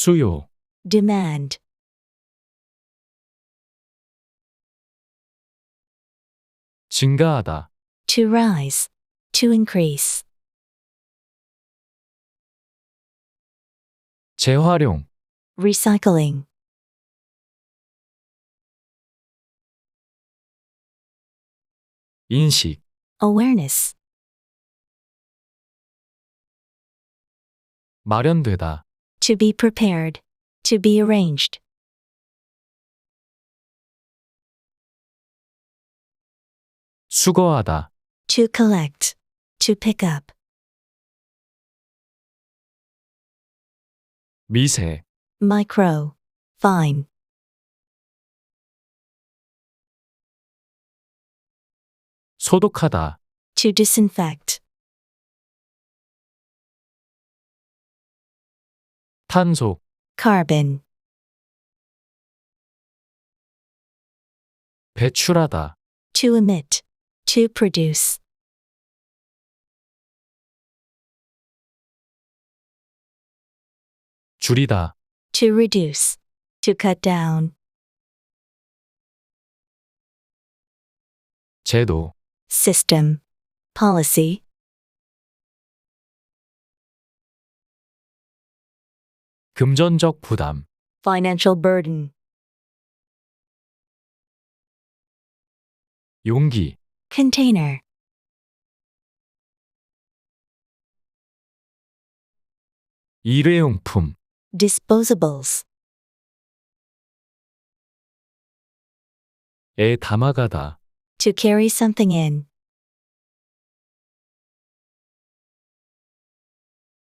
수요, demand, 증가하다, to rise, to increase, 재활용, recycling, 인식, awareness, 마련되다, to be prepared, to be arranged, 수거하다, to collect, to pick up, 미세, micro, fine, 소독하다, to disinfect, 탄소, carbon, 배출하다, to emit, to produce, 줄이다, to reduce, to cut down, 제도, system, policy, 금전적 부담, financial burden, 용기, container, 일회용품, disposables, 에 담아가다, to carry something in,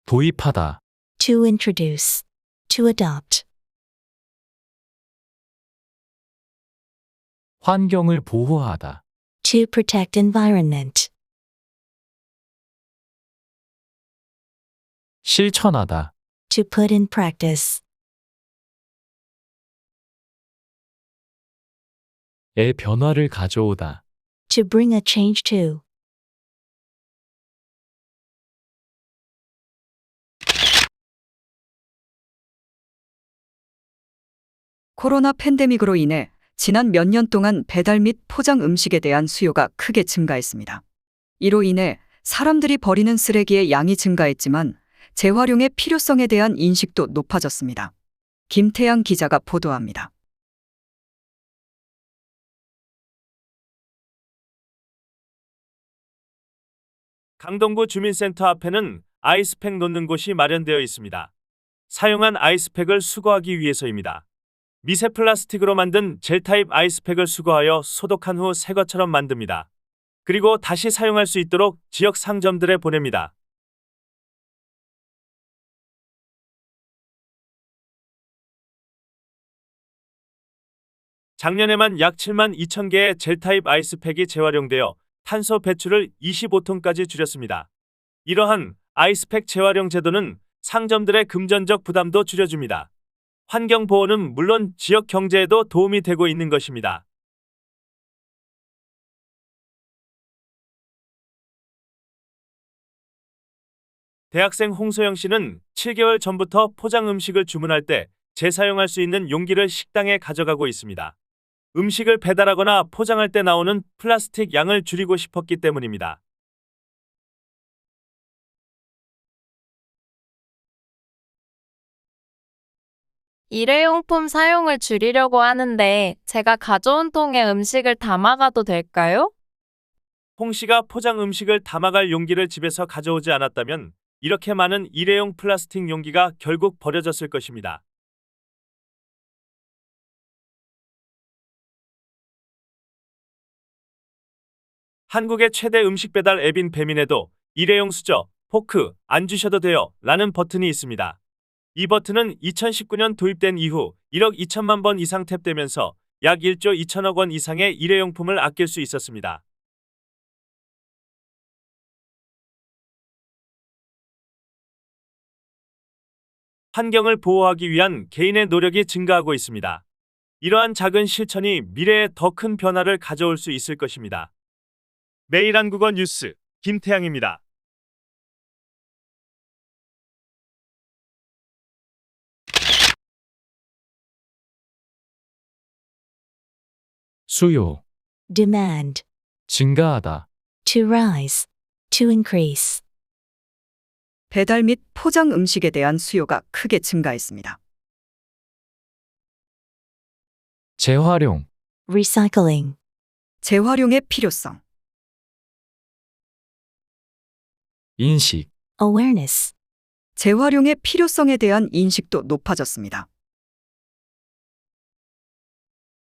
도입하다, to introduce, to adopt, 환경을 보호하다, to protect environment, 실천하다, to put in practice, 에 변화를 가져오다, to bring a change to, 코로나 팬데믹으로 인해 지난 몇 년 동안 배달 및 포장 음식에 대한 수요가 크게 증가했습니다. 이로 인해 사람들이 버리는 쓰레기의 양이 증가했지만 재활용의 필요성에 대한 인식도 높아졌습니다. 김태양 기자가 보도합니다. 강동구 주민센터 앞에는 아이스팩 놓는 곳이 마련되어 있습니다. 사용한 아이스팩을 수거하기 위해서입니다. 미세 플라스틱으로 만든 젤 타입 아이스팩을 수거하여 소독한 후 새 것처럼 만듭니다. 그리고 다시 사용할 수 있도록 지역 상점들에 보냅니다. 작년에만 약 7만 2천 개의 젤 타입 아이스팩이 재활용되어 탄소 배출을 25톤까지 줄였습니다. 이러한 아이스팩 재활용 제도는 상점들의 금전적 부담도 줄여줍니다. 환경 보호는 물론 지역 경제에도 도움이 되고 있는 것입니다. 대학생 홍소영 씨는 7개월 전부터 포장 음식을 주문할 때 재사용할 수 있는 용기를 식당에 가져가고 있습니다. 음식을 배달하거나 포장할 때 나오는 플라스틱 양을 줄이고 싶었기 때문입니다. 일회용품 사용을 줄이려고 하는데 제가 가져온 통에 음식을 담아가도 될까요? 홍 씨가 포장 음식을 담아갈 용기를 집에서 가져오지 않았다면 이렇게 많은 일회용 플라스틱 용기가 결국 버려졌을 것입니다. 한국의 최대 음식 배달 앱인 배민에도 일회용 수저, 포크, 안 주셔도 돼요 라는 버튼이 있습니다. 이 버튼은 2019년 도입된 이후 1억 2천만 번 이상 탭되면서 약 1조 2천억 원 이상의 일회용품을 아낄 수 있었습니다. 환경을 보호하기 위한 개인의 노력이 증가하고 있습니다. 이러한 작은 실천이 미래에 더 큰 변화를 가져올 수 있을 것입니다. 매일 한국어 뉴스 김태양입니다. 수요, demand, 증가하다. to rise, to increase. 배달 및 포장 음식에 대한 수요가 크게 증가했습니다. 재활용, Recycling, 재활용의 필요성, 인식, awareness, 재활용의 필요성에 대한 인식도 높아졌습니다.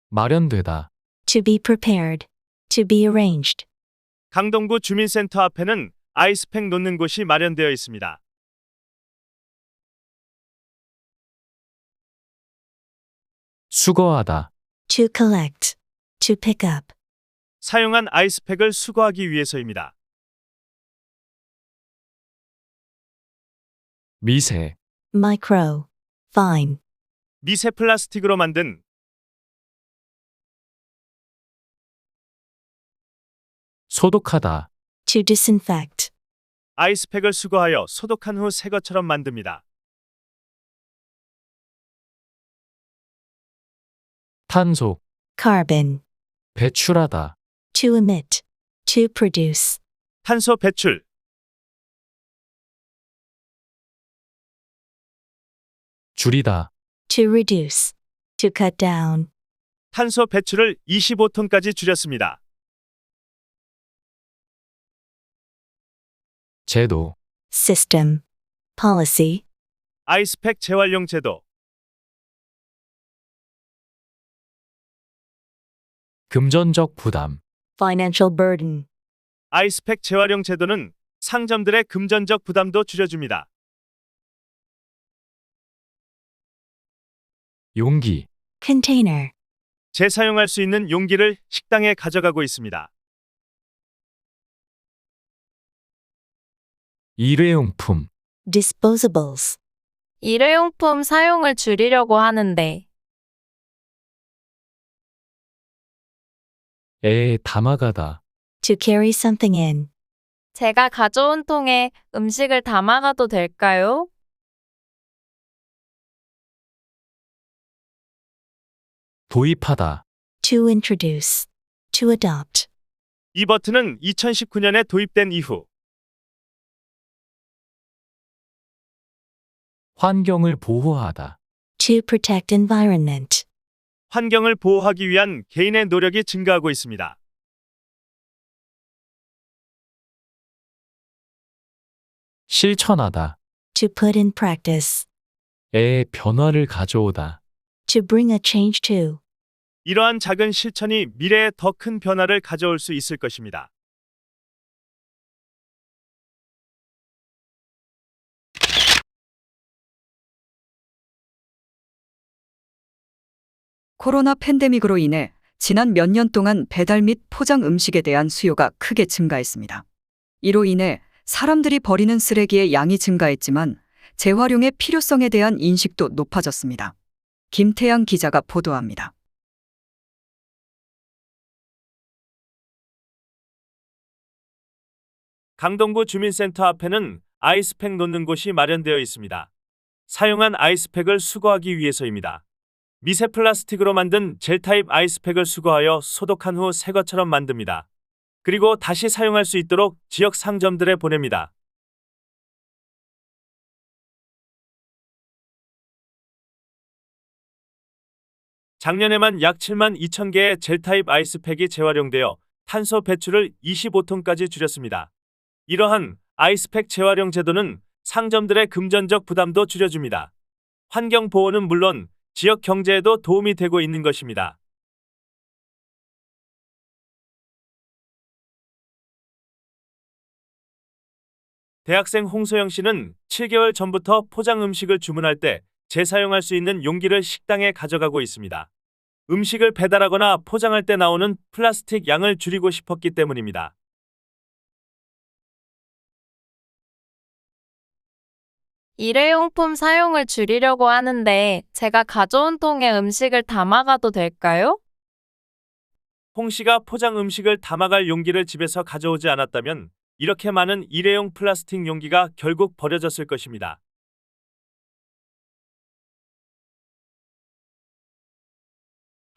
마련되다. to be prepared, to be arranged. 강동구 주민센터 앞에는 아이스팩 놓는 곳이 마련되어 있습니다. 수거하다. To collect, to pick up. 사용한 아이스팩을 수거하기 위해서입니다. 미세, Micro, fine. 미세 플라스틱으로 만든 소독하다. To disinfect, 아이스팩을 수거하여 소독한 후 새 것처럼 만듭니다. 탄소, carbon. 배출하다. To emit, to produce. 탄소 배출, 줄이다. To reduce, to cut down. 탄소 배출을 25톤까지 줄였습니다. 제도, System, policy. 아이스팩 재활용 제도, 금전적 부담. Financial burden. 아이스팩 재활용 제도는 상점들의 금전적 부담도 줄여줍니다. 용기, Container. 재사용할 수 있는 용기를 식당에 가져가고 있습니다. 일회용품. Disposables. 일회용품 사용을 줄이려고 하는데 에 담아가다. To carry something in. 제가 가져온 통에 음식을 담아가도 될까요? 도입하다. To introduce, to adopt. 이 버튼은 2019년에 도입된 이후 환경을 보호하다. To protect environment. 환경을 보호하기 위한 개인의 노력이 증가하고 있습니다. 실천하다. To put in practice. 에 변화를 가져오다. To bring a change to. 이러한 작은 실천이 미래에 더 큰 변화를 가져올 수 있을 것입니다. 코로나 팬데믹으로 인해 지난 몇 년 동안 배달 및 포장 음식에 대한 수요가 크게 증가했습니다. 이로 인해 사람들이 버리는 쓰레기의 양이 증가했지만 재활용의 필요성에 대한 인식도 높아졌습니다. 김태양 기자가 보도합니다. 강동구 주민센터 앞에는 아이스팩 놓는 곳이 마련되어 있습니다. 사용한 아이스팩을 수거하기 위해서입니다. 미세 플라스틱으로 만든 젤 타입 아이스팩을 수거하여 소독한 후 새 것처럼 만듭니다. 그리고 다시 사용할 수 있도록 지역 상점들에 보냅니다. 작년에만 약 7만 2천 개의 젤 타입 아이스팩이 재활용되어 탄소 배출을 25톤까지 줄였습니다. 이러한 아이스팩 재활용 제도는 상점들의 금전적 부담도 줄여줍니다. 환경 보호는 물론 지역 경제에도 도움이 되고 있는 것입니다. 대학생 홍소영 씨는 7개월 전부터 포장 음식을 주문할 때 재사용할 수 있는 용기를 식당에 가져가고 있습니다. 음식을 배달하거나 포장할 때 나오는 플라스틱 양을 줄이고 싶었기 때문입니다. 일회용품 사용을 줄이려고 하는데 제가 가져온 통에 음식을 담아가도 될까요? 홍 씨가 포장 음식을 담아갈 용기를 집에서 가져오지 않았다면 이렇게 많은 일회용 플라스틱 용기가 결국 버려졌을 것입니다.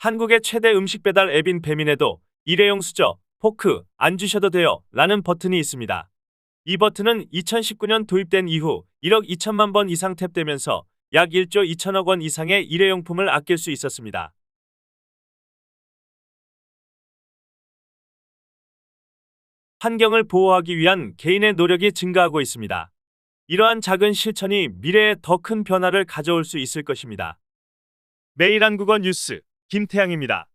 한국의 최대 음식 배달 앱인 배민에도 일회용 수저, 포크 안 주셔도 돼요 라는 버튼이 있습니다. 이 버튼은 2019년 도입된 이후 1억 2천만 번 이상 탭되면서 약 1조 2천억 원 이상의 일회용품을 아낄 수 있었습니다. 환경을 보호하기 위한 개인의 노력이 증가하고 있습니다. 이러한 작은 실천이 미래에 더 큰 변화를 가져올 수 있을 것입니다. 매일 한국어 뉴스 김태양입니다.